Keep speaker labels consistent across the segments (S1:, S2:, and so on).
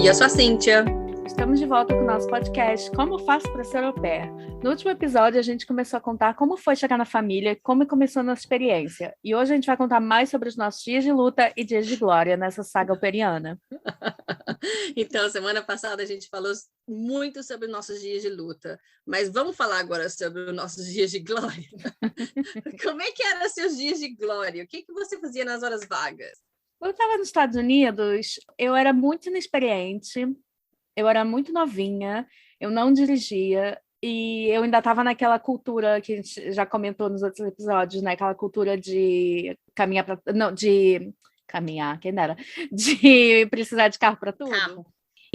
S1: E eu sou a Cíntia.
S2: Estamos de volta com o nosso podcast Como Faço para Ser Au Pair. No último episódio, a gente começou a contar como foi chegar na família, como começou a nossa experiência. E hoje a gente vai contar mais sobre os nossos dias de luta e dias de glória nessa saga auperiana.
S1: Então, semana passada a gente falou muito sobre nossos dias de luta, mas vamos falar agora sobre os nossos dias de glória. Como é que eram seus dias de glória? O que você fazia nas horas vagas?
S2: Quando eu estava nos Estados Unidos, eu era muito inexperiente, eu era muito novinha, eu não dirigia, e eu ainda estava naquela cultura que a gente já comentou nos outros episódios, né? Aquela cultura de caminhar para... Não, de caminhar, quem dera, de precisar de carro para tudo.
S1: Carro.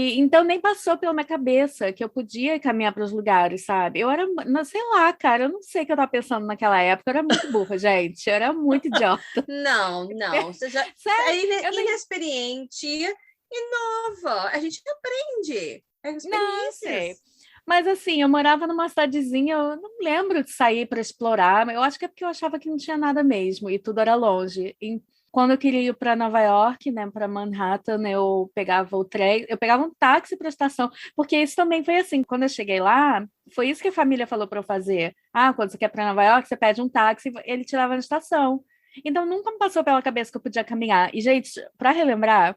S2: Então nem passou pela minha cabeça que eu podia caminhar para os lugares, sabe? Eu era, sei lá, cara, eu não sei o que eu estava pensando naquela época, eu era muito burra, gente, eu era muito idiota.
S1: Não, você já é inexperiente e nova, a gente aprende.
S2: Não, sei. Mas assim, eu morava numa cidadezinha, eu não lembro de sair para explorar, eu acho que é porque eu achava que não tinha nada mesmo e tudo era longe. Quando eu queria ir para Nova York, né, para Manhattan, eu pegava o trem, eu pegava um táxi para a estação, porque isso também foi assim, quando eu cheguei lá, foi isso que a família falou para eu fazer. Ah, quando você quer ir para Nova York, você pede um táxi, ele te leva na estação. Então nunca me passou pela cabeça que eu podia caminhar. E, gente, para relembrar,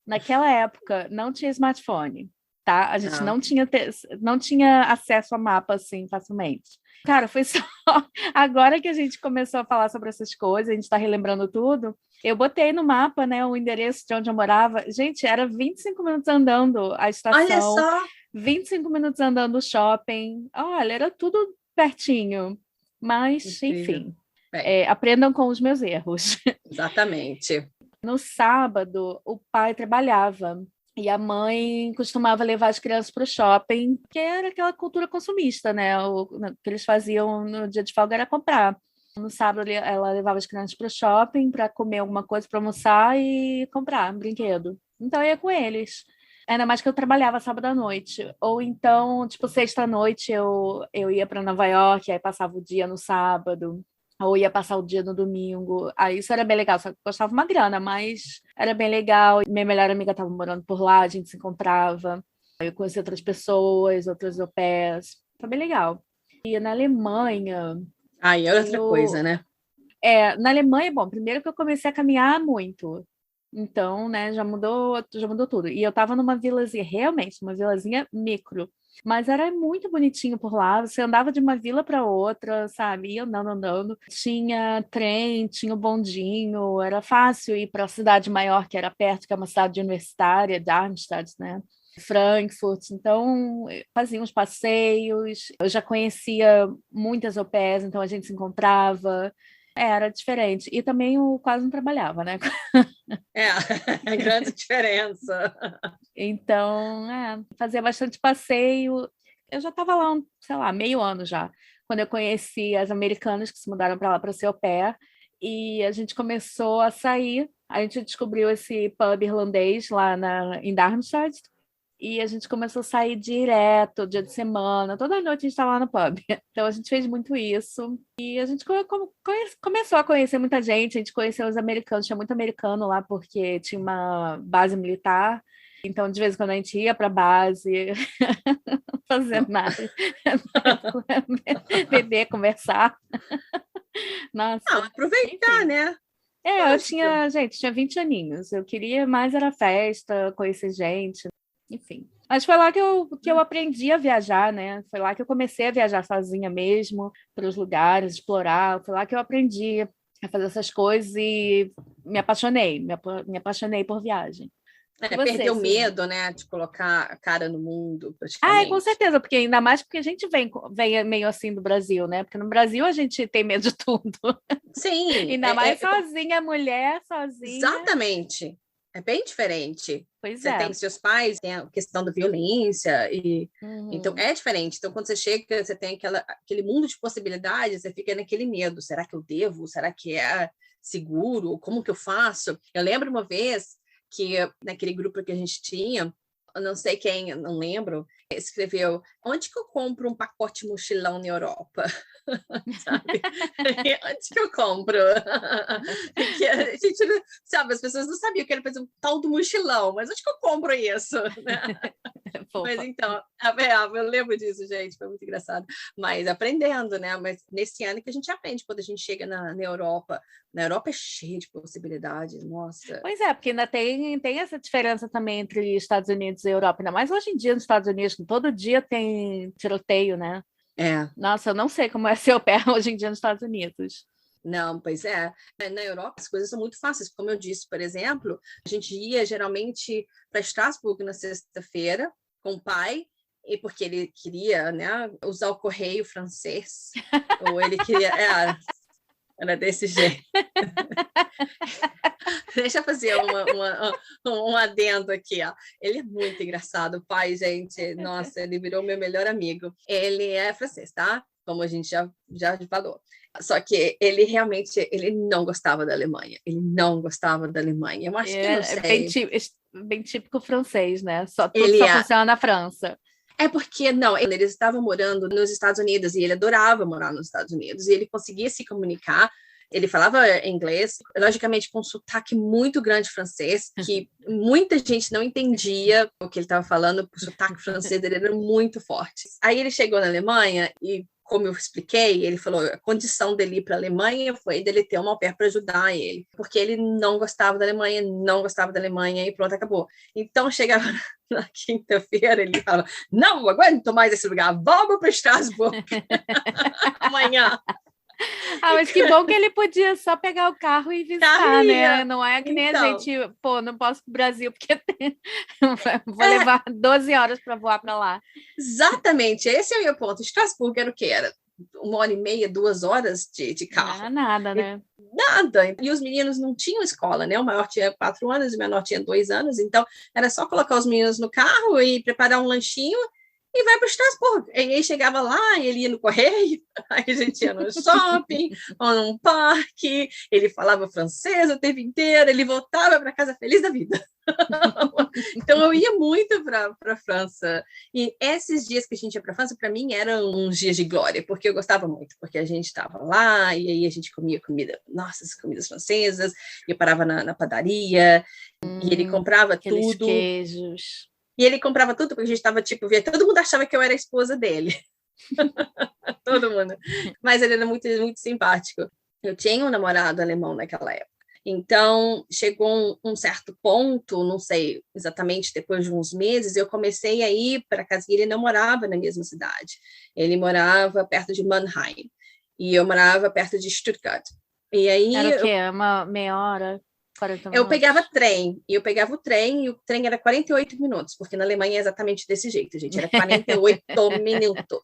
S2: naquela época não tinha smartphone, tá? A gente não tinha acesso a mapa assim facilmente. Cara, foi só agora que a gente começou a falar sobre essas coisas, a gente está relembrando tudo. Eu botei no mapa, né, o endereço de onde eu morava. Gente, era 25 minutos andando a estação.
S1: Olha só!
S2: 25 minutos andando o shopping. Olha, era tudo pertinho. Mas, enfim, aprendam com os meus erros.
S1: Exatamente.
S2: No sábado, o pai trabalhava. E a mãe costumava levar as crianças para o shopping, que era aquela cultura consumista, né? O que eles faziam no dia de folga era comprar. No sábado, ela levava as crianças para o shopping para comer alguma coisa, para almoçar e comprar um brinquedo. Então, eu ia com eles. Ainda mais que eu trabalhava sábado à noite. Ou então, tipo, sexta-noite eu ia para Nova York, aí passava o dia no sábado. Ou ia passar o dia no domingo. Aí isso era bem legal, só que custava uma grana, mas era bem legal. Minha melhor amiga estava morando por lá, a gente se encontrava. Eu conheci outras pessoas, outros au pairs. Foi bem legal. E na Alemanha...
S1: Aí é outra coisa, né?
S2: Na Alemanha, bom, primeiro que eu comecei a caminhar muito. Então, né, já mudou tudo. E eu estava numa vilazinha, realmente, uma vilazinha micro. Mas era muito bonitinho por lá. Você andava de uma vila para outra, sabe? Ia andando. Tinha trem, tinha o bondinho. Era fácil ir para a cidade maior, que era perto, que é uma cidade universitária, Darmstadt, né? Frankfurt. Então, fazia uns passeios. Eu já conhecia muitas au pairs, então a gente se encontrava. Era diferente. E também eu quase não trabalhava, né?
S1: É grande diferença.
S2: Então, fazia bastante passeio. Eu já estava lá, sei lá, meio ano já, quando eu conheci as americanas que se mudaram para lá para ser au pair, e a gente começou a sair. A gente descobriu esse pub irlandês lá em Darmstadt, e a gente começou a sair direto, dia de semana, toda noite a gente estava lá no pub. Então a gente fez muito isso. E a gente começou a conhecer muita gente, a gente conheceu os americanos, tinha muito americano lá porque tinha uma base militar. Então, de vez em quando a gente ia para a base, não fazer nada, beber, conversar. Nossa.
S1: Aproveitar, enfim. Né?
S2: Eu tinha 20 aninhos. Eu queria mais era festa, conhecer gente, enfim. Mas foi lá que eu aprendi a viajar, né? Foi lá que eu comecei a viajar sozinha mesmo, para os lugares, explorar. Foi lá que eu aprendi a fazer essas coisas e me apaixonei por viagem.
S1: Perder o medo, né, de colocar a cara no mundo, praticamente.
S2: Com certeza, porque ainda mais porque a gente vem meio assim do Brasil, né? Porque no Brasil a gente tem medo de tudo.
S1: Sim.
S2: Ainda mais sozinha, mulher sozinha.
S1: Exatamente. É bem diferente.
S2: Você
S1: tem seus pais, tem a questão da violência, então é diferente. Então, quando você chega, você tem aquele mundo de possibilidades, você fica naquele medo. Será que eu devo? Será que é seguro? Como que eu faço? Eu lembro uma vez que naquele grupo que a gente tinha, eu não sei quem, eu não lembro, escreveu: onde que eu compro um pacote mochilão na Europa? Sabe? Onde que eu compro? Que a gente, sabe, as pessoas não sabiam que era fazer um tal do mochilão, mas onde que eu compro isso? Mas então, eu lembro disso, gente, foi muito engraçado. Mas aprendendo, né? Mas nesse ano que a gente aprende, quando a gente chega na Europa. Na Europa é cheio de possibilidades, nossa.
S2: Pois é, porque ainda tem essa diferença também entre Estados Unidos e Europa, ainda mais hoje em dia nos Estados Unidos, que todo dia tem tiroteio, né? Nossa, eu não sei como é ser au pair hoje em dia nos Estados Unidos.
S1: Não, pois é. Na Europa as coisas são muito fáceis. Como eu disse, por exemplo, a gente ia geralmente para Estrasburgo na sexta-feira com o pai, e porque ele queria, né, usar o correio francês, ou ele queria... Era desse jeito. Deixa eu fazer um adendo aqui, ó. Ele é muito engraçado, o pai, gente. Nossa, ele virou meu melhor amigo. Ele é francês, tá? Como a gente já falou. Só que ele realmente não gostava da Alemanha. Ele não gostava da Alemanha. Eu acho que não sei.
S2: Bem típico francês, né? Tudo só funciona na França.
S1: É porque, não, eles estavam morando nos Estados Unidos e ele adorava morar nos Estados Unidos e ele conseguia se comunicar. Ele falava inglês, logicamente com um sotaque muito grande francês, que muita gente não entendia o que ele estava falando, o sotaque francês dele era muito forte. Aí ele chegou na Alemanha e, como eu expliquei, ele falou a condição dele ir para a Alemanha foi dele ter uma au pair para ajudar ele, porque ele não gostava da Alemanha, e pronto, acabou. Então, chegava na quinta-feira, ele falava: não aguento mais esse lugar, vamos para Estrasburgo amanhã.
S2: Mas que bom que ele podia só pegar o carro e visitar, né? Não é que nem a gente, não posso ir pro Brasil porque vou levar 12 horas para voar para lá.
S1: Exatamente, esse é o meu ponto. Estrasburgo era o quê? Era 1h30, 2 horas de carro.
S2: Não era nada, né?
S1: Nada. E os meninos não tinham escola, né? O maior tinha 4 anos, o menor tinha 2 anos, então era só colocar os meninos no carro e preparar um lanchinho e vai para Estrasburgo. E aí chegava lá, ele ia no correio, aí a gente ia no shopping, ou num parque, ele falava francês o tempo inteiro, ele voltava para casa feliz da vida. Então eu ia muito para a França. E esses dias que a gente ia para a França, para mim, eram uns dias de glória, porque eu gostava muito, porque a gente estava lá, e aí a gente comia nossas comidas francesas, eu parava na padaria, e ele comprava tudo.
S2: Queijos.
S1: E ele comprava tudo, porque a gente estava, todo mundo achava que eu era a esposa dele. Todo mundo. Mas ele era muito, muito simpático. Eu tinha um namorado alemão naquela época. Então, chegou um certo ponto, não sei exatamente, depois de uns meses, eu comecei a ir para casa e ele não morava na mesma cidade. Ele morava perto de Mannheim. E eu morava perto de Stuttgart. E aí,
S2: era o quê? Uma meia hora?
S1: Eu pegava o trem, e o trem era 48 minutos, porque na Alemanha é exatamente desse jeito, gente, era 48 minutos.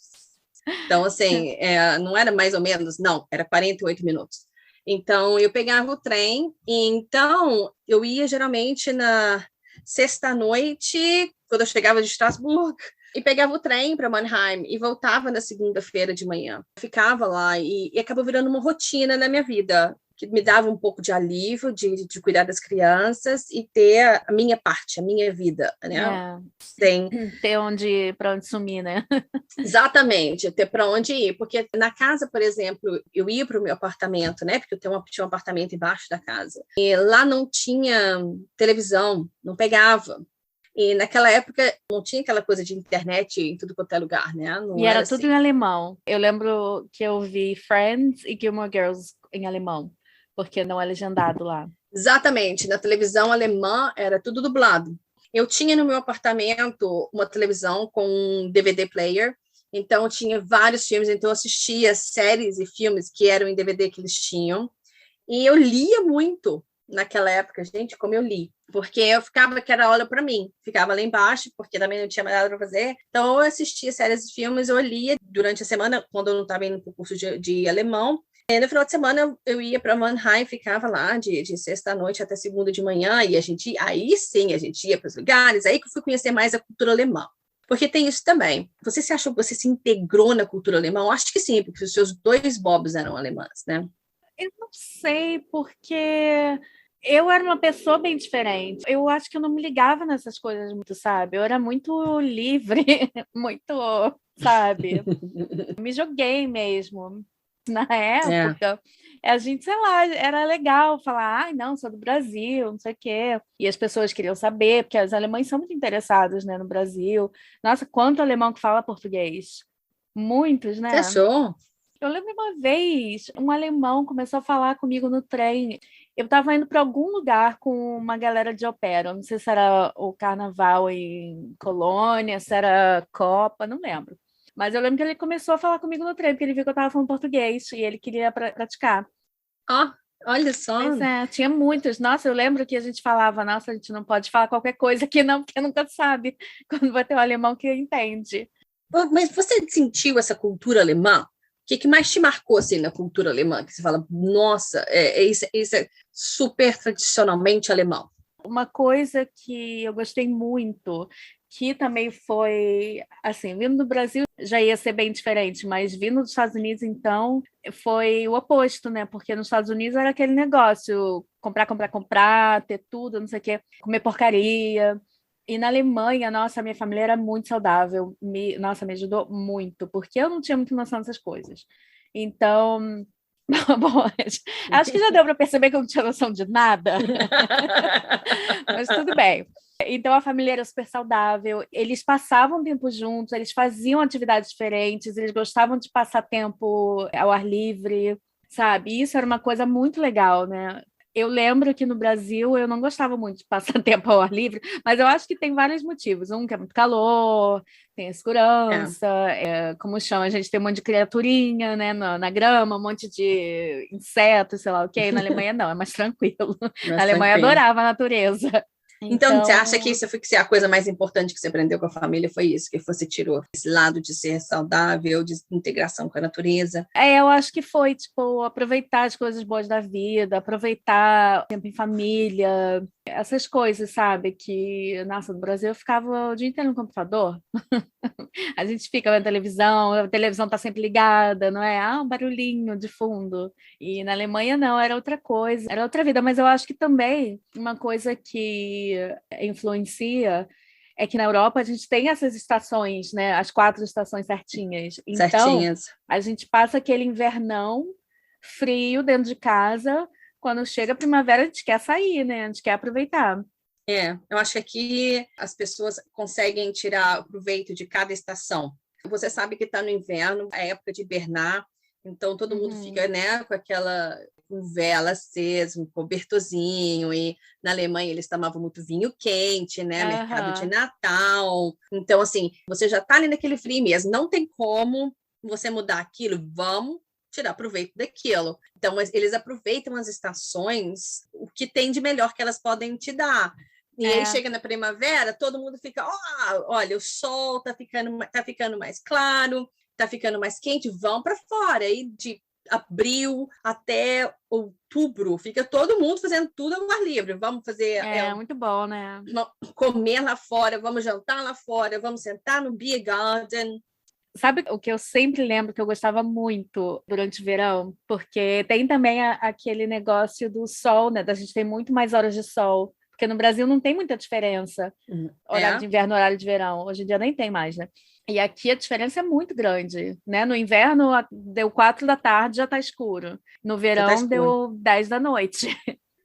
S1: Então, assim, não era mais ou menos, não, era 48 minutos. Então, eu pegava o trem, e então eu ia geralmente na sexta-noite, quando eu chegava de Estrasburgo, e pegava o trem para Mannheim e voltava na segunda-feira de manhã. Ficava lá e acabou virando uma rotina na minha vida, que me dava um pouco de alívio de cuidar das crianças e ter a minha parte, a minha vida, né?
S2: Ter para onde sumir, né?
S1: Exatamente, ter para onde ir, porque na casa, por exemplo, eu ia para o meu apartamento, né? Porque eu tinha um apartamento embaixo da casa, e lá não tinha televisão, não pegava. E naquela época não tinha aquela coisa de internet em tudo quanto é lugar, né?
S2: Não era tudo em alemão. Eu lembro que eu vi Friends e Gilmore Girls em alemão, porque não é legendado lá.
S1: Exatamente, na televisão alemã era tudo dublado. Eu tinha no meu apartamento uma televisão com um DVD player, então eu tinha vários filmes, então eu assistia séries e filmes que eram em DVD que eles tinham, e eu lia muito naquela época, gente, como eu li, porque eu ficava, que era aula para mim, ficava lá embaixo, porque também não tinha mais nada para fazer, então eu assistia séries e filmes, eu lia durante a semana, quando eu não estava indo para o curso de alemão. E no final de semana eu ia para Mannheim, ficava lá de sexta-noite até segunda de manhã, e aí sim a gente ia para os lugares, aí que eu fui conhecer mais a cultura alemã. Porque tem isso também. Você se achou que você se integrou na cultura alemã? Eu acho que sim, porque os seus 2 bobs eram alemãs, né?
S2: Eu não sei, porque Eu era uma pessoa bem diferente. Eu acho que eu não me ligava nessas coisas muito, sabe? Eu era muito livre, muito, sabe? Me joguei mesmo. Na
S1: É.
S2: época, a gente, sei lá, era legal falar, ai, não, sou do Brasil, não sei o quê. E as pessoas queriam saber, porque os alemães são muito interessados, né, no Brasil. Nossa, quanto alemão que fala português. Muitos,
S1: Você
S2: né?
S1: achou?
S2: Eu lembro uma vez, um alemão começou a falar comigo no trem. Eu estava indo para algum lugar com uma galera de ópera. Não sei se era o carnaval em Colônia, se era Copa, não lembro. Mas eu lembro que ele começou a falar comigo no trem, porque ele viu que eu estava falando português e ele queria praticar.
S1: Ó, olha só.
S2: Pois é, tinha muitos. Nossa, eu lembro que a gente falava, nossa, a gente não pode falar qualquer coisa aqui não, porque nunca sabe quando vai ter um alemão que entende.
S1: Mas você sentiu essa cultura alemã? O que mais te marcou assim na cultura alemã? Que você fala, nossa, isso é super tradicionalmente alemão.
S2: Uma coisa que eu gostei muito, que também foi, assim, vindo do Brasil já ia ser bem diferente, mas vindo dos Estados Unidos, então, foi o oposto, né? Porque nos Estados Unidos era aquele negócio, comprar, comprar, comprar, ter tudo, não sei o quê, comer porcaria. E na Alemanha, nossa, a minha família era muito saudável, nossa, me ajudou muito, porque eu não tinha muita noção dessas coisas. Então, bom, acho que já deu para perceber que eu não tinha noção de nada, mas tudo bem. Então a família era super saudável, eles passavam tempo juntos, eles faziam atividades diferentes, eles gostavam de passar tempo ao ar livre, sabe? Isso era uma coisa muito legal, né? Eu lembro que no Brasil eu não gostava muito de passar tempo ao ar livre, mas eu acho que tem vários motivos. Um, que é muito calor, tem a segurança, como chama, a gente tem um monte de criaturinha, né, na grama, um monte de insetos, sei lá o que. Na Alemanha não, é mais tranquilo. Na Alemanha adorava a natureza.
S1: Então, você acha que isso foi a coisa mais importante que você aprendeu com a família? Foi isso, que você tirou esse lado de ser saudável, de integração com a natureza?
S2: Eu acho que foi, tipo, aproveitar as coisas boas da vida, aproveitar o tempo em família, essas coisas, sabe? Que, nossa, no Brasil eu ficava o dia inteiro no computador. A gente fica vendo televisão, a televisão está sempre ligada, não é? Ah, um barulhinho de fundo. E na Alemanha não, era outra coisa, era outra vida. Mas eu acho que também uma coisa que influencia é que na Europa a gente tem essas estações, né? As 4 estações certinhas. Então,
S1: certinhas.
S2: A gente passa aquele invernão frio dentro de casa. Quando chega a primavera, a gente quer sair, né? A gente quer aproveitar.
S1: Eu acho que aqui as pessoas conseguem tirar o proveito de cada estação. Você sabe que está no inverno, a época de hibernar, então todo mundo fica, né, com aquela vela acesa, um cobertorzinho, e na Alemanha eles tomavam muito vinho quente, né, mercado de Natal. Então, assim, você já está ali naquele frio mesmo, não tem como você mudar aquilo, vamos tirar proveito daquilo. Então, eles aproveitam as estações, o que tem de melhor que elas podem te dar. E aí chega na primavera, todo mundo fica, olha, o sol está ficando mais claro, está ficando mais quente, vão para fora. E de abril até outubro, fica todo mundo fazendo tudo ao ar livre. Vamos fazer...
S2: muito bom, né?
S1: Comer lá fora, vamos jantar lá fora, vamos sentar no beer garden.
S2: Sabe o que eu sempre lembro que eu gostava muito durante o verão? Porque tem também aquele negócio do sol, né? Da gente ter muito mais horas de sol. Porque no Brasil não tem muita diferença. Horário de inverno, horário de verão. Hoje em dia nem tem mais, né? E aqui a diferença é muito grande, né? No inverno deu 4 da tarde, já está escuro. No verão deu 10 da noite.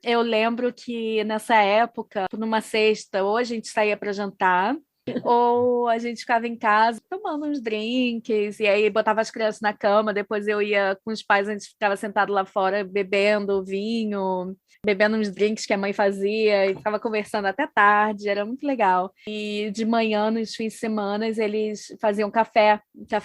S2: Eu lembro que nessa época, numa sexta, ou a gente saía para jantar, ou a gente ficava em casa tomando uns drinks, e aí botava as crianças na cama, depois eu ia com os pais, a gente ficava sentado lá fora bebendo vinho, bebendo uns drinks que a mãe fazia, e ficava conversando até tarde, era muito legal. E de manhã, nos fins de semana, eles faziam café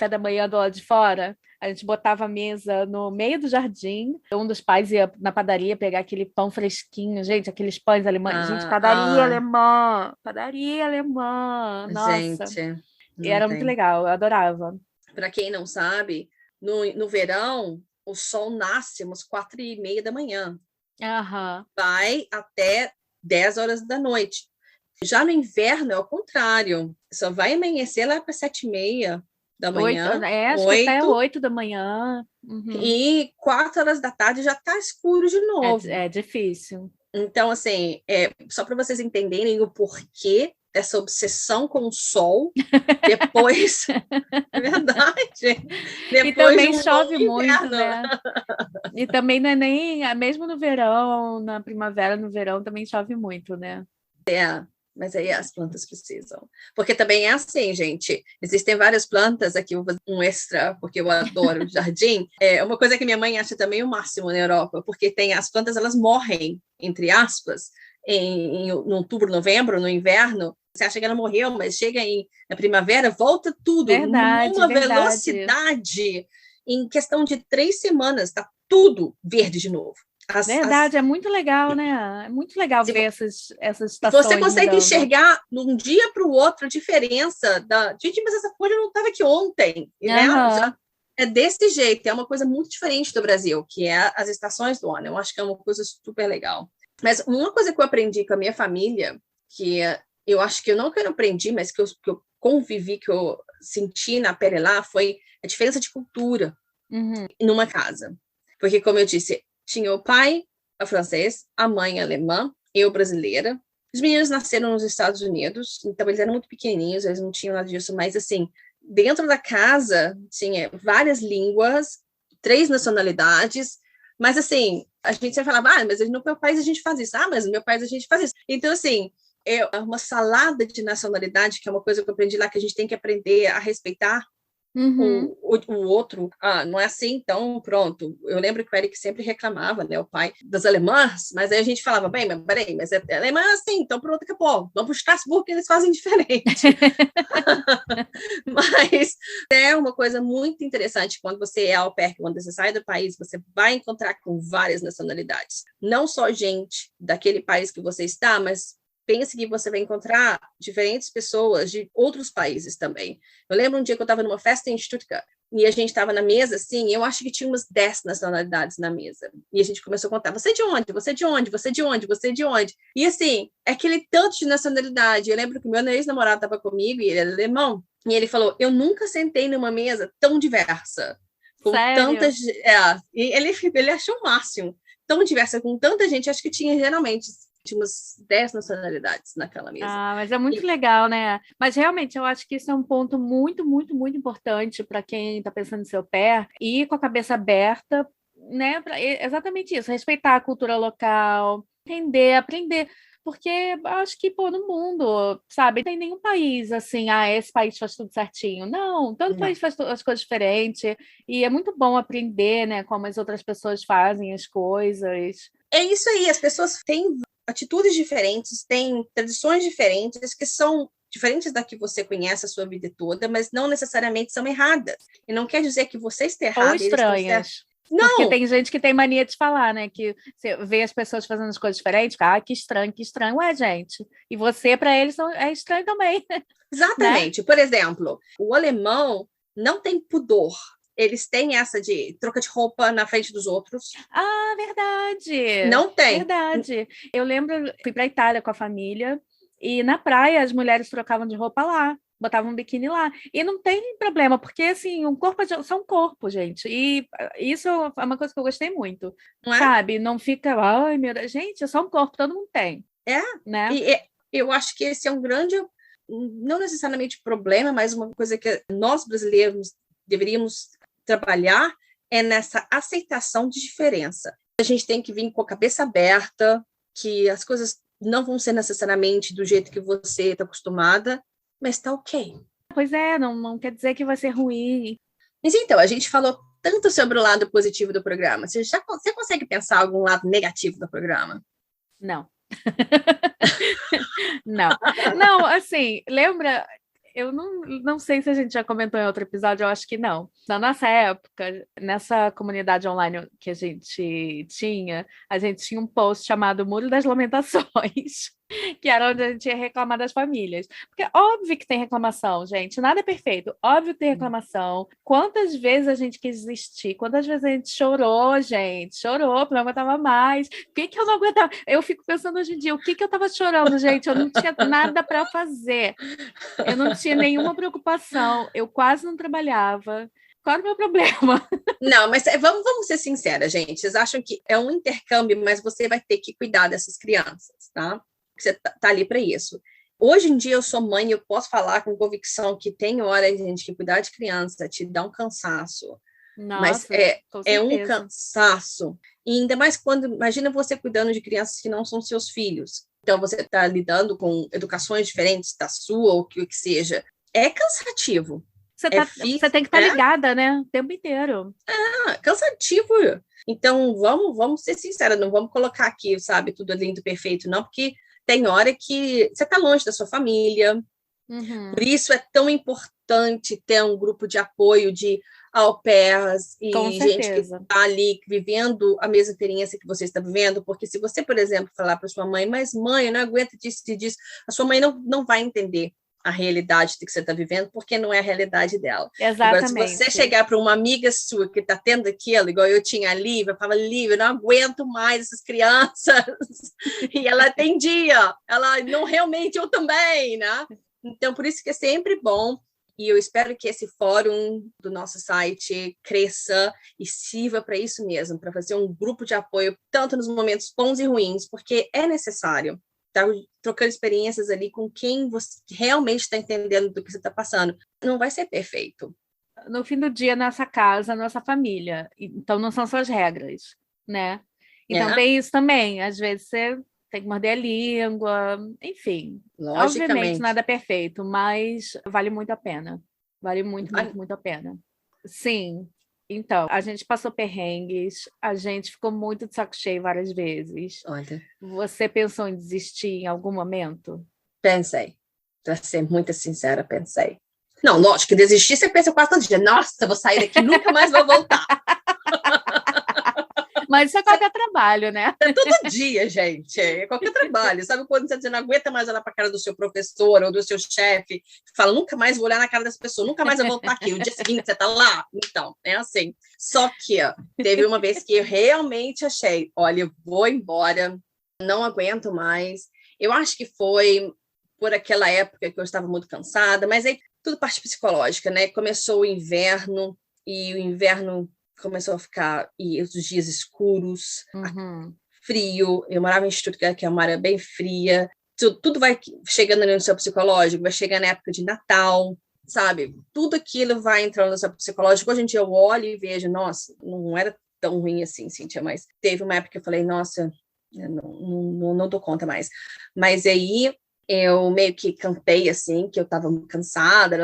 S2: da manhã do lado de fora. A gente botava a mesa no meio do jardim. Um dos pais ia na padaria pegar aquele pão fresquinho. Gente, aqueles pães alemães. Gente, padaria alemã. Padaria alemã. Nossa.
S1: Gente,
S2: era muito legal. Eu adorava.
S1: Para quem não sabe, no verão, o sol nasce umas 4:30 da manhã. Vai até 10 horas da noite. Já no inverno é o contrário. Só vai amanhecer lá para 7:30 da manhã.
S2: Acho que até 8 da manhã.
S1: E 4 horas da tarde já está escuro de novo.
S2: É difícil.
S1: Então, assim, só para vocês entenderem o porquê dessa obsessão com o sol, depois, é verdade,
S2: E
S1: depois de
S2: também
S1: um
S2: chove
S1: longo
S2: muito,
S1: inverno.
S2: né? E também não é nem, mesmo no verão, na primavera, no verão, também chove muito, né?
S1: Mas aí as plantas precisam. Porque também é assim, gente. Existem várias plantas, aqui eu vou fazer um extra, porque eu adoro jardim. É uma coisa que minha mãe acha também o máximo na Europa, porque tem as plantas, elas morrem, entre aspas, em outubro, novembro, no inverno. Você acha que ela morreu, mas chega na primavera, volta tudo
S2: Verdade,
S1: numa
S2: verdade.
S1: velocidade. Em questão de 3 semanas, está tudo verde de novo.
S2: Verdade, é muito legal, né? É muito legal ver essas
S1: você
S2: estações
S1: consegue
S2: mudando.
S1: enxergar de um dia para o outro a diferença da. Gente, mas essa folha não estava aqui ontem, né?
S2: Aham.
S1: Já é desse jeito, é uma coisa muito diferente do Brasil, que é as estações do ano. Eu acho que é uma coisa super legal. Mas uma coisa que eu aprendi com a minha família, que eu acho que eu não aprendi, mas que eu convivi, que eu senti na pele lá, foi a diferença de cultura numa casa. Porque, como eu disse, tinha o pai francês, a mãe alemã, eu brasileira. Os meninos nasceram nos Estados Unidos, então eles eram muito pequenininhos, eles não tinham nada disso, mas assim, dentro da casa tinha várias línguas, 3 nacionalidades, mas assim, a gente sempre falava, mas no meu país a gente faz isso, mas no meu país a gente faz isso. Então, assim, é uma salada de nacionalidade, que é uma coisa que eu aprendi lá, que a gente tem que aprender a respeitar o outro, não é assim, então pronto. Eu lembro que o Eric sempre reclamava, né, o pai das alemãs, mas aí a gente falava, bem, mas peraí, mas é alemã assim, então pronto, acabou. Vamos para Estrasburgo que eles fazem diferente. Mas é uma coisa muito interessante quando você é au pair, quando você sai do país, você vai encontrar com várias nacionalidades. Não só gente daquele país que você está, mas pense que você vai encontrar diferentes pessoas de outros países também. Eu lembro um dia que eu estava numa festa em Stuttgart e a gente estava na mesa, assim, eu acho que tinha umas 10 nacionalidades na mesa. E a gente começou a contar, você é de onde? Você é de onde? Você é de onde? Você é de onde? E assim, é aquele tanto de nacionalidade. Eu lembro que o meu ex-namorado estava comigo e ele era alemão. E ele falou, eu nunca sentei numa mesa tão diversa. Com
S2: Sério?
S1: tantas... e ele achou o máximo. Tão diversa, com tanta gente. Acho que tinha, geralmente, tinha umas 10 nacionalidades naquela mesa.
S2: Mas é muito legal, né? Mas realmente eu acho que isso é um ponto muito, muito, muito importante para quem está pensando em ser au pair, ir com a cabeça aberta, né? Exatamente isso, respeitar a cultura local, entender, aprender. Porque acho que, pô, no mundo, sabe, não tem nenhum país assim, esse país faz tudo certinho. Não, todo
S1: Não.
S2: país faz as coisas diferentes, e é muito bom aprender, né, como as outras pessoas fazem as coisas.
S1: É isso aí, as pessoas têm atitudes diferentes, têm tradições diferentes, que são diferentes da que você conhece a sua vida toda, mas não necessariamente são erradas. E não quer dizer que você está errado
S2: Ou
S1: e eles estão certos.
S2: estranhas. Porque
S1: Não,
S2: tem gente que tem mania de falar, né? Que você vê as pessoas fazendo as coisas diferentes, fica, que estranho, que estranho. Ué, gente. E você, para eles, é estranho também, né?
S1: exatamente. Por exemplo, o alemão não tem pudor. Eles têm essa de troca de roupa na frente dos outros.
S2: Verdade.
S1: Não tem.
S2: Verdade. Eu lembro, fui para a Itália com a família e na praia as mulheres trocavam de roupa lá. Botavam um biquíni lá. E não tem problema, porque assim, um corpo é só um corpo, gente. E isso é uma coisa que eu gostei muito.
S1: Não é?
S2: Sabe? Não fica, ai, meu Deus. Gente, é só um corpo, todo mundo tem,
S1: É.
S2: né?
S1: E eu acho que esse é um grande, não necessariamente problema, mas uma coisa que nós brasileiros deveríamos trabalhar é nessa aceitação de diferença. A gente tem que vir com a cabeça aberta, que as coisas não vão ser necessariamente do jeito que você está acostumada, mas está ok.
S2: Pois é, não quer dizer que vai ser ruim.
S1: Mas então, a gente falou tanto sobre o lado positivo do programa. Você consegue pensar algum lado negativo do programa?
S2: Não. Não. Não, assim, lembra? Eu não sei se a gente já comentou em outro episódio, eu acho que não. Na nossa época, nessa comunidade online que a gente tinha um post chamado Muro das Lamentações, que era onde a gente ia reclamar das famílias. Porque óbvio que tem reclamação, gente, nada é perfeito. Óbvio que tem reclamação. Quantas vezes a gente quis desistir? Quantas vezes a gente chorou, gente? Chorou, porque não aguentava mais. O que eu não aguentava? Eu fico pensando hoje em dia, o que eu tava chorando, gente? Eu não tinha nada para fazer. Eu não tinha nenhuma preocupação, eu quase não trabalhava, Qual é o meu problema?
S1: Não, mas vamos ser sinceras, gente. Vocês acham que é um intercâmbio, mas você vai ter que cuidar dessas crianças, tá? Você tá ali para isso. Hoje em dia eu sou mãe, eu posso falar com convicção que tem hora, gente, que cuidar de criança te dá um cansaço. Mas
S2: Nossa, com
S1: é um
S2: certeza.
S1: cansaço. E ainda mais quando, imagina você cuidando de crianças que não são seus filhos. Então você está lidando com educações diferentes da sua, ou o que seja. É cansativo.
S2: Você tem que estar ligada, né? O tempo inteiro.
S1: Cansativo. Então, vamos ser sinceros, não vamos colocar aqui, sabe, tudo lindo, perfeito, não, porque tem hora que você está longe da sua família.
S2: Uhum.
S1: Por isso é tão importante ter um grupo de apoio de au pairs e gente que está ali vivendo a mesma experiência que você está vivendo, porque se você, por exemplo, falar para sua mãe, mas mãe, eu não aguento disso e disso, a sua mãe não vai entender a realidade que você está vivendo, porque não é a realidade dela.
S2: Exatamente.
S1: Agora, se você chegar para uma amiga sua que está tendo aquilo, igual eu tinha a Lívia, eu falava, Lívia, eu não aguento mais essas crianças, e ela atendia, ela, não, realmente, eu também, né? Então, por isso que é sempre bom, e eu espero que esse fórum do nosso site cresça e sirva para isso mesmo, para fazer um grupo de apoio, tanto nos momentos bons e ruins, porque é necessário estar trocando experiências ali com quem você realmente está entendendo do que você está passando. Não vai ser perfeito.
S2: No fim do dia, nossa casa, nossa família. Então, não são suas regras, né? Então, tem isso também. Às vezes, você tem que morder a língua, enfim. Obviamente, nada é perfeito, mas vale muito a pena. Vale muito, muito, muito a pena. Sim. Então, a gente passou perrengues, a gente ficou muito de saco cheio várias vezes.
S1: Olha.
S2: Você pensou em desistir em algum momento?
S1: Pensei. Para ser muito sincera, pensei. Não, lógico que desistir, você pensa quase todo dia. Nossa, vou sair daqui, nunca mais vou voltar.
S2: Mas isso é qualquer trabalho, né?
S1: É todo dia, gente. É qualquer trabalho. Sabe quando você não aguenta mais olhar para a cara do seu professor ou do seu chefe, fala, nunca mais vou olhar na cara dessa pessoa, nunca mais vou voltar aqui. O dia seguinte você está lá. Então, é assim. Só que teve uma vez que eu realmente achei, olha, eu vou embora, não aguento mais. Eu acho que foi por aquela época que eu estava muito cansada, mas aí tudo parte psicológica, né? Começou o inverno, e o inverno começou a ficar, e os dias escuros, frio. Eu morava em Stuttgart, que é uma área bem fria. Tudo vai chegando no seu psicológico, vai chegar na época de Natal, sabe? Tudo aquilo vai entrando no seu psicológico. Hoje em dia eu olho e vejo, nossa, não era tão ruim assim, Cíntia, mas teve uma época que eu falei, nossa, eu não dou conta mais. Mas aí eu meio que cantei assim, que eu estava cansada,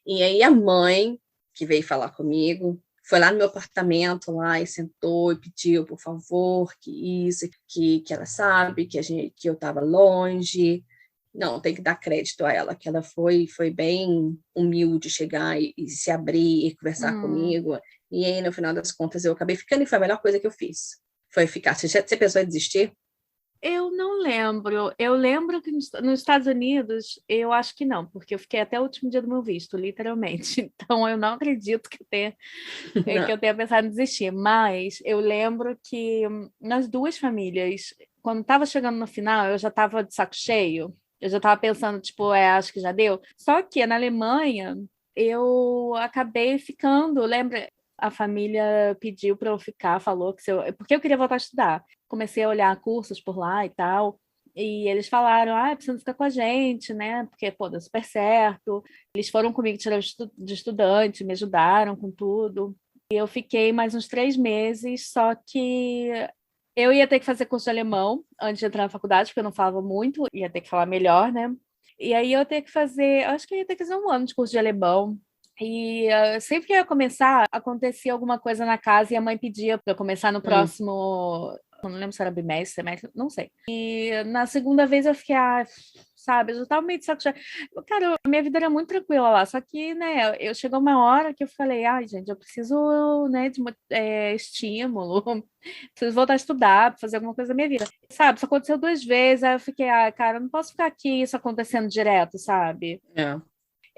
S1: e aí a mãe, que veio falar comigo, foi lá no meu apartamento lá e sentou e pediu, por favor, que isso, que ela sabe que eu estava longe. Não, tem que dar crédito a ela, que ela foi bem humilde chegar e se abrir e conversar comigo. E aí, no final das contas, eu acabei ficando e foi a melhor coisa que eu fiz. Foi ficar. Você pensou em desistir?
S2: Eu não lembro. Eu lembro que nos Estados Unidos, eu acho que não, porque eu fiquei até o último dia do meu visto, literalmente. Então, eu não acredito que eu tenha pensado em desistir. Mas eu lembro que nas duas famílias, quando estava chegando no final, eu já estava de saco cheio. Eu já estava pensando, tipo, acho que já deu. Só que na Alemanha, eu acabei ficando, lembra? A família pediu para eu ficar, falou que porque eu queria voltar a estudar. Comecei a olhar cursos por lá e tal, e eles falaram, precisa ficar com a gente, né? Porque, pô, deu super certo. Eles foram comigo tirar de estudante, me ajudaram com tudo. E eu fiquei mais uns 3 meses, só que eu ia ter que fazer curso de alemão antes de entrar na faculdade, porque eu não falava muito, ia ter que falar melhor, né? E aí eu ia ter que fazer, acho que eu ia ter que fazer 1 ano de curso de alemão. E sempre que eu ia começar, acontecia alguma coisa na casa e a mãe pedia para eu começar no próximo, não lembro se era bimestre, semestre, não sei. E na segunda vez eu fiquei, sabe, eu já tava meio de saco cheio. Cara, a minha vida era muito tranquila lá, só que, né, chegou uma hora que eu falei, gente, eu preciso, né, de estímulo, preciso voltar a estudar, fazer alguma coisa da minha vida. Sabe, isso aconteceu 2 vezes, aí eu fiquei, cara, eu não posso ficar aqui isso acontecendo direto, sabe?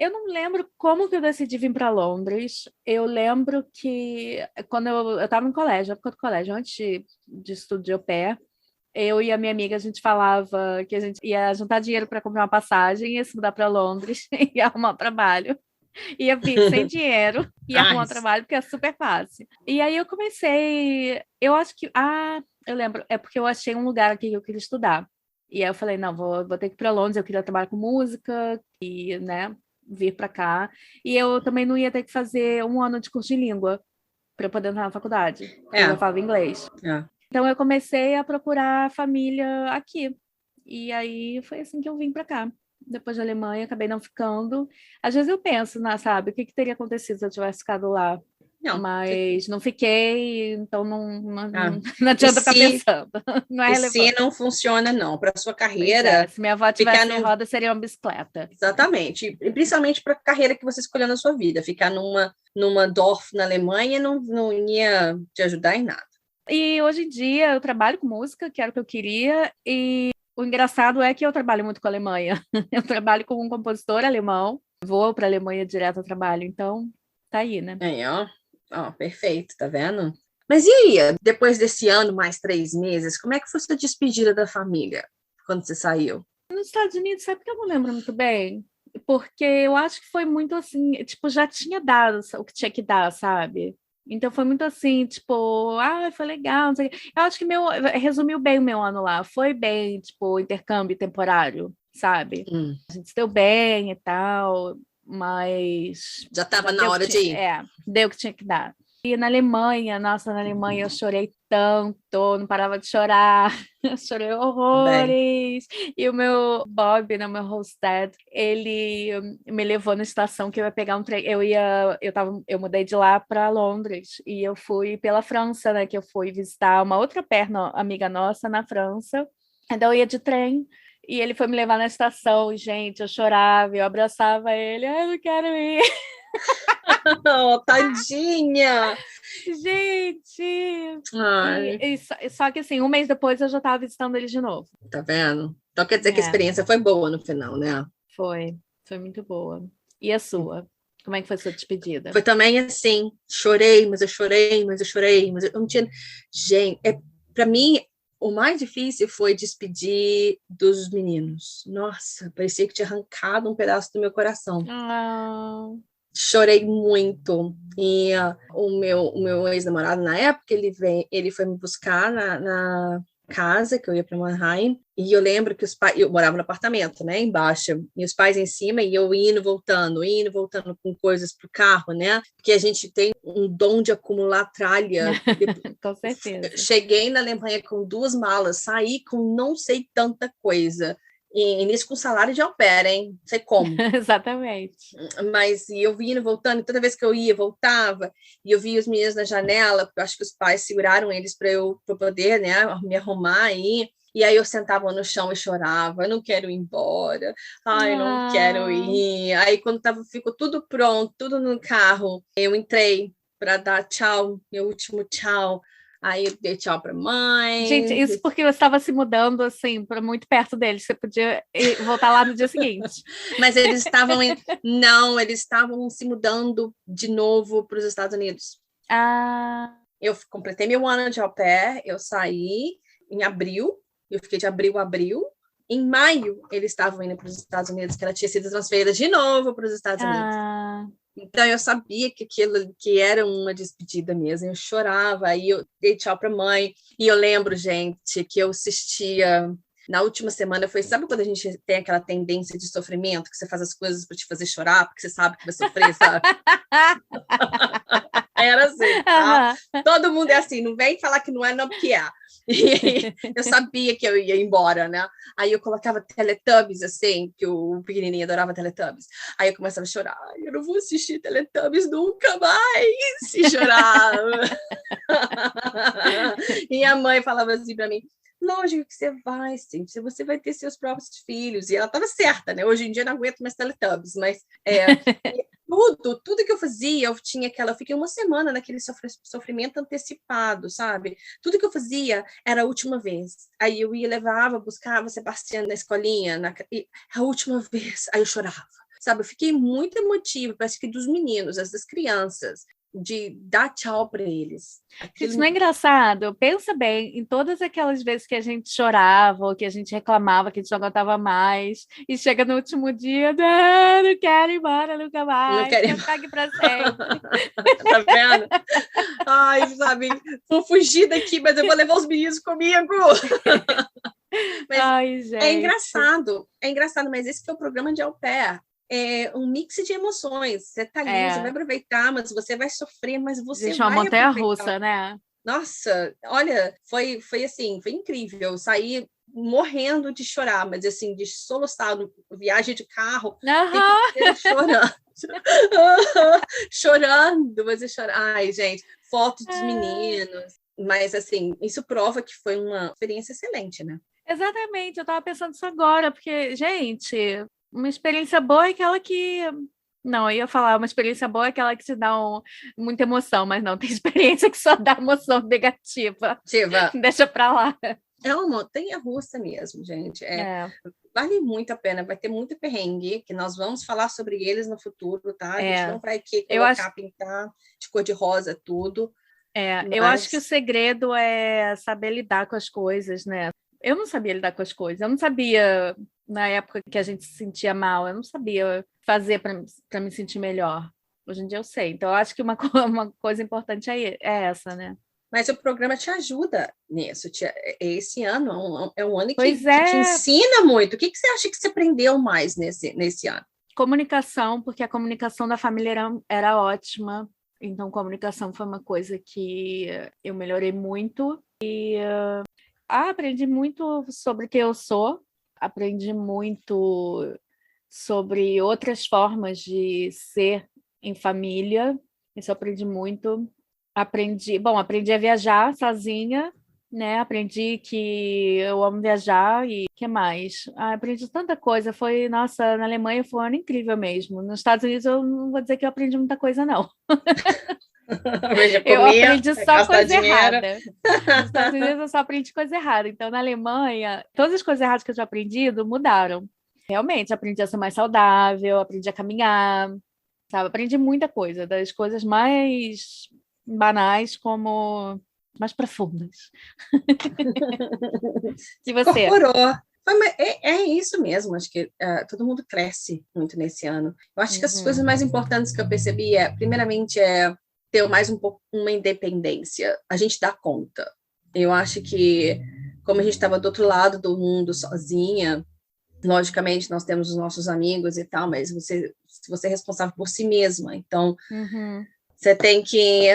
S2: Eu não lembro como que eu decidi vir para Londres. Eu lembro que quando eu estava no colégio, época do colégio, antes de estudo de au pair, eu e a minha amiga, a gente falava que a gente ia juntar dinheiro para comprar uma passagem, ia se mudar para Londres e arrumar trabalho. Ia vir sem dinheiro e arrumar um
S1: Nice.
S2: trabalho, porque é super fácil. E aí eu comecei, eu acho que, eu lembro, é porque eu achei um lugar aqui que eu queria estudar. E aí eu falei, não, vou ter que ir para Londres, eu queria trabalhar com música e, né, vir para cá. E eu também não ia ter que fazer um ano de curso de língua para poder entrar na faculdade, porque eu já
S1: É,
S2: falava inglês.
S1: é.
S2: Então eu comecei a procurar família aqui. E aí foi assim que eu vim para cá. Depois da Alemanha, acabei não ficando. Às vezes eu penso, sabe, o que teria acontecido se eu tivesse ficado lá?
S1: Não.
S2: Mas não fiquei, então
S1: Ah.
S2: não
S1: E
S2: adianta ficar
S1: se,
S2: pensando. Não é
S1: e se
S2: relevante.
S1: não funciona, não, para sua
S2: Pois é,
S1: carreira,
S2: se minha avó
S1: ficar
S2: tivesse
S1: num.
S2: roda, seria uma bicicleta.
S1: Exatamente. E principalmente para a carreira que você escolheu na sua vida. Ficar numa Dorf na Alemanha não ia te ajudar em nada.
S2: E hoje em dia eu trabalho com música, que era o que eu queria, e o engraçado é que eu trabalho muito com a Alemanha. Eu trabalho com um compositor alemão, vou para a Alemanha direto ao trabalho, então tá aí, né?
S1: Aí, ó. Ó, perfeito, tá vendo? Mas e aí, depois desse ano, mais 3 meses, como é que foi sua despedida da família quando você saiu?
S2: Nos Estados Unidos, sabe que eu não lembro muito bem? Porque eu acho que foi muito assim, tipo, já tinha dado o que tinha que dar, sabe? Então foi muito assim, tipo, foi legal, não sei o quê. Eu acho que resumiu bem o meu ano lá. Foi bem, tipo, intercâmbio temporário, sabe?
S1: Hum,
S2: A gente se deu bem e tal, mas
S1: já
S2: já
S1: estava na
S2: deu o que
S1: hora de
S2: tinha,
S1: ir.
S2: deu o que tinha que dar. E na Alemanha, nossa, na Alemanha eu chorei tanto, não parava de chorar, eu chorei
S1: Bem,
S2: horrores. E o meu Bob, né, meu hosted, ele me levou na estação que eu ia pegar um trem. Eu mudei de lá para Londres e eu fui pela França, né, que eu fui visitar uma outra perna amiga nossa na França. Então eu ia de trem. E ele foi me levar na estação, e, gente, eu chorava, eu abraçava ele, eu não quero ir.
S1: oh, tadinha!
S2: Gente!
S1: Ai,
S2: Só que assim, um mês depois eu já estava visitando ele de novo.
S1: tá vendo? Então quer dizer que a
S2: É,
S1: experiência foi boa no final, né?
S2: foi muito boa. E a sua? Como é que foi a sua despedida?
S1: Foi também assim, chorei, mas eu chorei, mas eu chorei, mas eu não tinha. Gente, para mim, o mais difícil foi despedir dos meninos. Nossa, parecia que tinha arrancado um pedaço do meu coração.
S2: Ah,
S1: Chorei muito. E o meu ex-namorado, na época, ele foi me buscar na casa, que eu ia para Mannheim, e eu lembro que eu morava no apartamento, né, embaixo, e os pais em cima, e eu indo e voltando com coisas pro carro, né, porque a gente tem um dom de acumular tralha.
S2: com certeza.
S1: Cheguei na Alemanha com 2 malas, saí com não sei tanta coisa, e nisso com salário de au pair, hein, não sei como.
S2: Exatamente.
S1: Mas e eu via indo voltando, e toda vez que eu ia, voltava, e eu via os meninos na janela, porque eu acho que os pais seguraram eles para eu poder, né, me arrumar aí. E aí eu sentava no chão e chorava, eu não quero ir embora, ai, não quero
S2: Ah,
S1: ir. Aí quando ficou tudo pronto, tudo no carro, eu entrei para dar tchau, meu último tchau. Aí eu dei tchau para
S2: gente,
S1: mãe.
S2: isso porque você estava se mudando assim para muito perto deles. Você podia voltar lá no dia seguinte.
S1: Mas não, eles estavam se mudando de novo para os Estados Unidos.
S2: Ah,
S1: Eu completei meu ano de au pair, eu saí em abril, eu fiquei de abril a abril. Em maio, eles estavam indo para os Estados Unidos, que ela tinha sido transferida de novo para os Estados Unidos.
S2: ah,
S1: Então, eu sabia que aquilo que era uma despedida mesmo. Eu chorava, aí eu dei tchau para a mãe. E eu lembro, gente, que eu assistia... Na última semana, sabe quando a gente tem aquela tendência de sofrimento, que você faz as coisas para te fazer chorar, porque você sabe que vai sofrer, sabe? Era assim, tá?
S2: ah,
S1: Todo mundo é assim, não vem falar que não é, não, porque é. E eu sabia que eu ia embora, né? Aí eu colocava Teletubbies, assim, que o pequenininho adorava Teletubbies. Aí eu começava a chorar. Eu não vou assistir Teletubbies nunca mais! E chorava. E a mãe falava assim para mim, lógico que você vai, sim, você vai ter seus próprios filhos. E ela estava certa, né? Hoje em dia eu não aguento mais Teletubbies, mas tudo que eu fazia, eu fiquei uma semana naquele sofrimento antecipado, sabe? Tudo que eu fazia era a última vez. Aí eu ia, levava, buscava Sebastião na escolinha, a última vez, aí eu chorava. Sabe, eu fiquei muito emotiva, parece que dos meninos, das crianças. de dar tchau para eles.
S2: Isso não é engraçado? Pensa bem em todas aquelas vezes que a gente chorava, ou que a gente reclamava, que a gente não aguentava mais, e chega no último dia, não quero ir embora nunca mais,
S1: Não quero
S2: ficar aqui para sempre.
S1: Tá vendo? Ai, sabe, vou fugir daqui, mas eu vou levar os meninos comigo. Mas
S2: ai, gente.
S1: é engraçado, mas esse que é o programa de au pair. É um mix de emoções. Você tá ali, você vai aproveitar, mas você vai sofrer, mas você vai
S2: uma
S1: aproveitar.
S2: montanha-russa, né?
S1: Nossa, olha, foi assim, foi incrível. Eu saí morrendo de chorar, mas assim, de soluçar, viagem de carro, chorando. Chorando, mas eu choro. Ai, gente, fotos dos meninos. Mas assim, isso prova que foi uma experiência excelente, né?
S2: Exatamente, eu estava pensando isso agora, porque, gente, uma experiência boa é aquela que... Não, eu ia falar, uma experiência boa é aquela que te dá muita emoção, mas não, tem experiência que só dá emoção negativa. Deixa pra lá.
S1: É uma montanha-russa mesmo, gente. Vale muito a pena, vai ter muito perrengue, que nós vamos falar sobre eles no futuro, tá? A gente não vai aqui colocar, pintar de cor-de-rosa tudo.
S2: Eu acho que o segredo é saber lidar com as coisas, né? Eu não sabia lidar com as coisas, eu não sabia, na época que a gente se sentia mal, eu não sabia fazer para me sentir melhor. Hoje em dia eu sei, então eu acho que uma coisa importante é essa, né?
S1: Mas o programa te ajuda nisso. Esse ano é um ano que te ensina muito. O que você acha que você aprendeu mais nesse ano?
S2: Comunicação, porque a comunicação da família era ótima. Então, comunicação foi uma coisa que eu melhorei muito. E aprendi muito sobre quem eu sou. Aprendi muito sobre outras formas de ser em família. Isso eu aprendi muito. Aprendi a viajar sozinha, né? Aprendi que eu amo viajar e o que mais? Aprendi tanta coisa. Nossa, na Alemanha foi um ano incrível mesmo. Nos Estados Unidos eu não vou dizer que eu aprendi muita coisa, não. Eu aprendi só coisa errada. Nos Estados Unidos eu só aprendi coisa errada. Então, na Alemanha, todas as coisas erradas que eu tinha aprendido mudaram. Realmente, aprendi a ser mais saudável, aprendi a caminhar, sabe? Aprendi muita coisa, das coisas mais banais como mais profundas. E você?
S1: Incorporou. É isso mesmo, acho que todo mundo cresce muito nesse ano. Eu acho que as coisas mais importantes que eu percebi primeiramente, ter mais uma independência. A gente dá conta. Eu acho que, como a gente estava do outro lado do mundo sozinha, logicamente nós temos os nossos amigos e tal, mas você é responsável por si mesma, então você tem que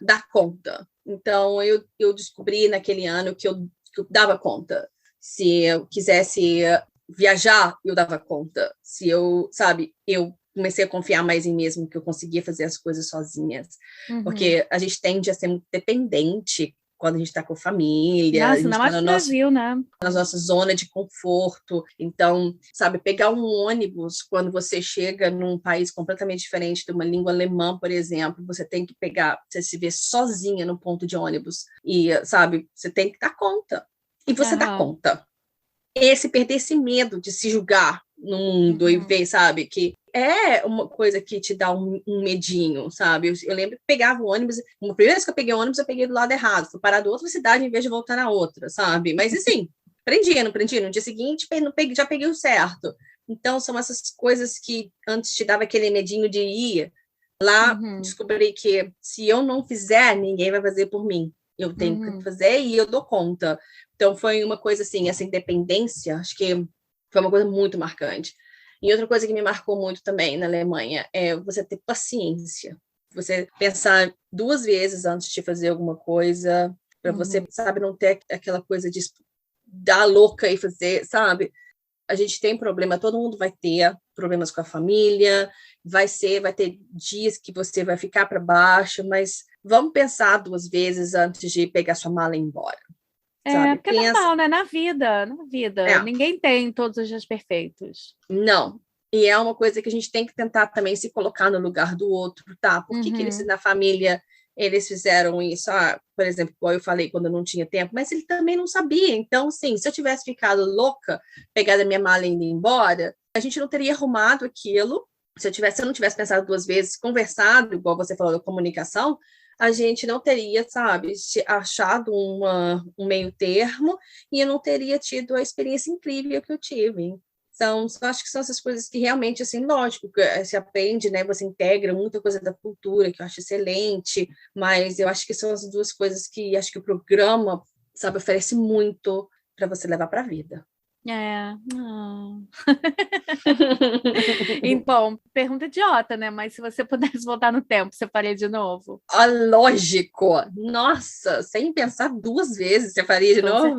S1: dar conta. Então eu descobri naquele ano que eu dava conta. Se eu quisesse viajar, eu dava conta. Se eu comecei a confiar mais em mim mesmo, que eu conseguia fazer as coisas sozinhas. Porque a gente tende a ser muito dependente quando a gente está com família.
S2: Nossa, ainda mais no Brasil, né?
S1: Na nossa zona de conforto. Então, pegar um ônibus quando você chega num país completamente diferente de uma língua alemã, por exemplo, você tem que você se vê sozinha no ponto de ônibus. E, você tem que dar conta. E você dá conta. Perder esse medo de se julgar no mundo e ver, que é uma coisa que te dá um medinho, sabe? Eu lembro que pegava o ônibus, uma primeira vez que eu peguei o ônibus, eu peguei do lado errado, fui parar em outra cidade em vez de voltar na outra, sabe? Mas assim, não aprendi. No dia seguinte, já peguei o certo. Então, são essas coisas que antes te dava aquele medinho de ir. Lá, descobri que se eu não fizer, ninguém vai fazer por mim. Eu tenho que fazer e eu dou conta. Então, foi uma coisa assim, essa independência, acho que foi uma coisa muito marcante. E outra coisa que me marcou muito também na Alemanha é você ter paciência. Você pensar 2 vezes antes de fazer alguma coisa, para você, não ter aquela coisa de dar louca e fazer, A gente tem problema, todo mundo vai ter problemas com a família, vai ter dias que você vai ficar para baixo, mas vamos pensar 2 vezes antes de pegar sua mala e ir embora.
S2: Porque é normal, né? Na vida. Ninguém tem todos os dias perfeitos.
S1: Não. E é uma coisa que a gente tem que tentar também se colocar no lugar do outro, tá? Por que eles, na família, eles fizeram isso? Por exemplo, igual eu falei, quando eu não tinha tempo, mas ele também não sabia. Então, sim, se eu tivesse ficado louca, pegado a minha mala e indo embora, a gente não teria arrumado aquilo, Se eu não tivesse pensado duas vezes, conversado, igual você falou da comunicação, a gente não teria, sabe, achado um meio termo e eu não teria tido a experiência incrível que eu tive. Então, eu acho que são essas coisas que realmente, assim, lógico, que se aprende, né, você integra muita coisa da cultura, que eu acho excelente, mas eu acho que são as duas coisas que acho que o programa, sabe, oferece muito para você levar para a vida.
S2: Então, pergunta idiota, né? Mas se você pudesse voltar no tempo, você faria de novo?
S1: Lógico! Nossa, sem pensar duas vezes, você faria de novo?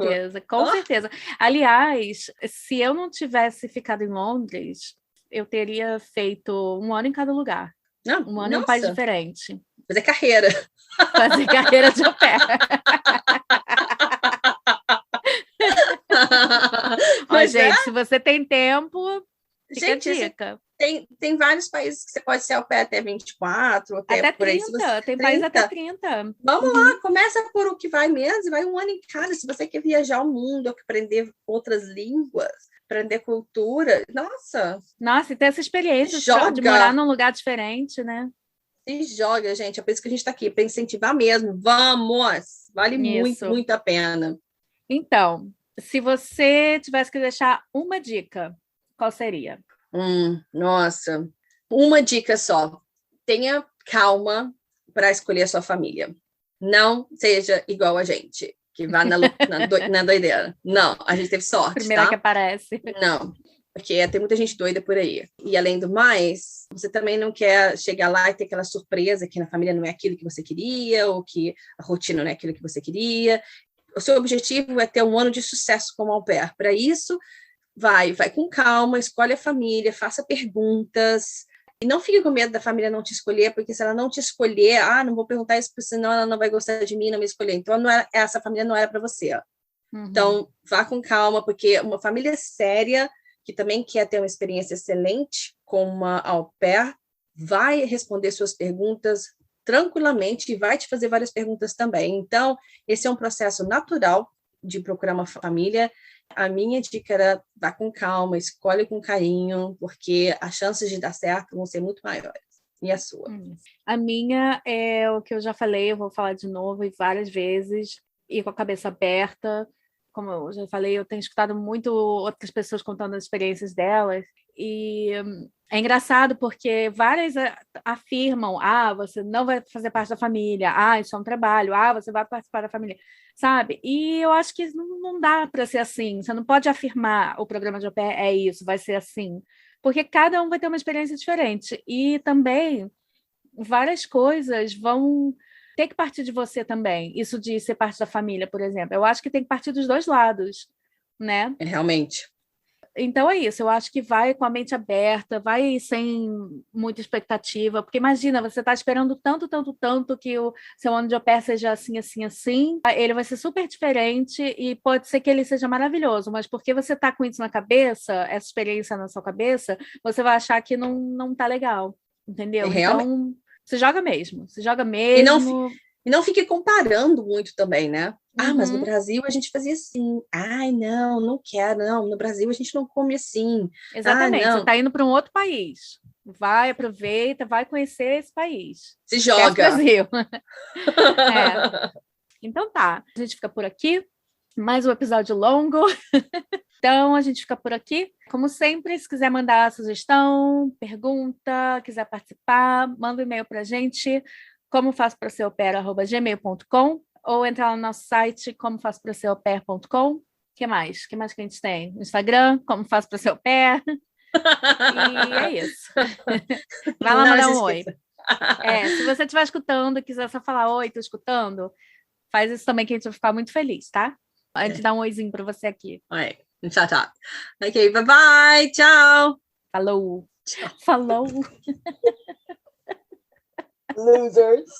S2: Com certeza. Aliás, se eu não tivesse ficado em Londres, eu teria feito 1 ano em cada lugar. Um ano em um país diferente.
S1: Fazer carreira.
S2: Fazer carreira de au pair. Mas, gente, se você tem tempo, fica a dica.
S1: Tem vários países que você pode ser au pair até 24,
S2: até
S1: por
S2: 30, aí, tem país até 30.
S1: Vamos lá, começa por o que vai mesmo, vai 1 ano em cada. Se você quer viajar o mundo, aprender outras línguas, aprender cultura, nossa,
S2: e ter essa experiência de morar num lugar diferente, né?
S1: Se joga, gente, é por isso que a gente está aqui, para incentivar mesmo. Vamos! Vale muito, muito a pena.
S2: Então, se você tivesse que deixar uma dica, qual seria?
S1: Nossa, uma dica só. Tenha calma para escolher a sua família. Não seja igual a gente, que vai na doideira. Não, a gente teve sorte,
S2: Primeira que aparece.
S1: Não, porque tem muita gente doida por aí. E, além do mais, você também não quer chegar lá e ter aquela surpresa que na família não é aquilo que você queria, ou que a rotina não é aquilo que você queria. O seu objetivo é ter 1 ano de sucesso como au pair. Para isso, vai com calma, escolhe a família, faça perguntas, e não fique com medo da família não te escolher, porque se ela não te escolher, não vou perguntar isso, porque senão ela não vai gostar de mim, não me escolher. Então, essa família não era para você. Então, vá com calma, porque uma família séria, que também quer ter uma experiência excelente com uma au pair, vai responder suas perguntas tranquilamente e vai te fazer várias perguntas também. Então, esse é um processo natural de procurar uma família. A minha dica era: vá com calma, escolhe com carinho, porque as chances de dar certo vão ser muito maiores. E a sua?
S2: A minha é o que eu já falei, eu vou falar de novo e várias vezes, ir com a cabeça aberta. Como eu já falei, eu tenho escutado muito outras pessoas contando as experiências delas, e é engraçado porque várias afirmam: você não vai fazer parte da família, isso é um trabalho, você vai participar da família, sabe? E eu acho que não dá para ser assim. Você não pode afirmar: o programa de au pair é isso, vai ser assim, porque cada um vai ter uma experiência diferente, e também várias coisas vão ter que partir de você também. Isso de ser parte da família, por exemplo. Eu acho que tem que partir dos dois lados, né?
S1: Realmente.
S2: Então é isso, eu acho que vai com a mente aberta, vai sem muita expectativa, porque imagina, você está esperando tanto, tanto, tanto que o seu ano de au pair seja assim, assim, assim, ele vai ser super diferente e pode ser que ele seja maravilhoso, mas porque você está com isso na cabeça, essa experiência na sua cabeça, você vai achar que não tá legal, entendeu? Então, se joga mesmo.
S1: E não fique comparando muito também, né? Mas no Brasil a gente fazia assim. Não quero, não. No Brasil a gente não come assim.
S2: Exatamente, você está indo para um outro país. Vai, aproveita, vai conhecer esse país.
S1: Se joga.
S2: Brasil. Então tá, a gente fica por aqui. Mais um episódio longo. Então a gente fica por aqui. Como sempre, se quiser mandar sugestão, pergunta, quiser participar, manda um e-mail para a gente, comofaçopraseraupair@gmail.com, ou entrar no nosso site, comofaçopraseraupair.com. O que mais? O que mais que a gente tem? No Instagram, como faço para ser au pair. E é isso. Vai lá mandar um oi. Se você estiver escutando e quiser só falar: oi, estou escutando, faz isso também, que a gente vai ficar muito feliz, tá? A gente dá um oizinho para você aqui.
S1: Tchau. Ok, bye. Tchau.
S2: Falou. Falou.
S1: Losers.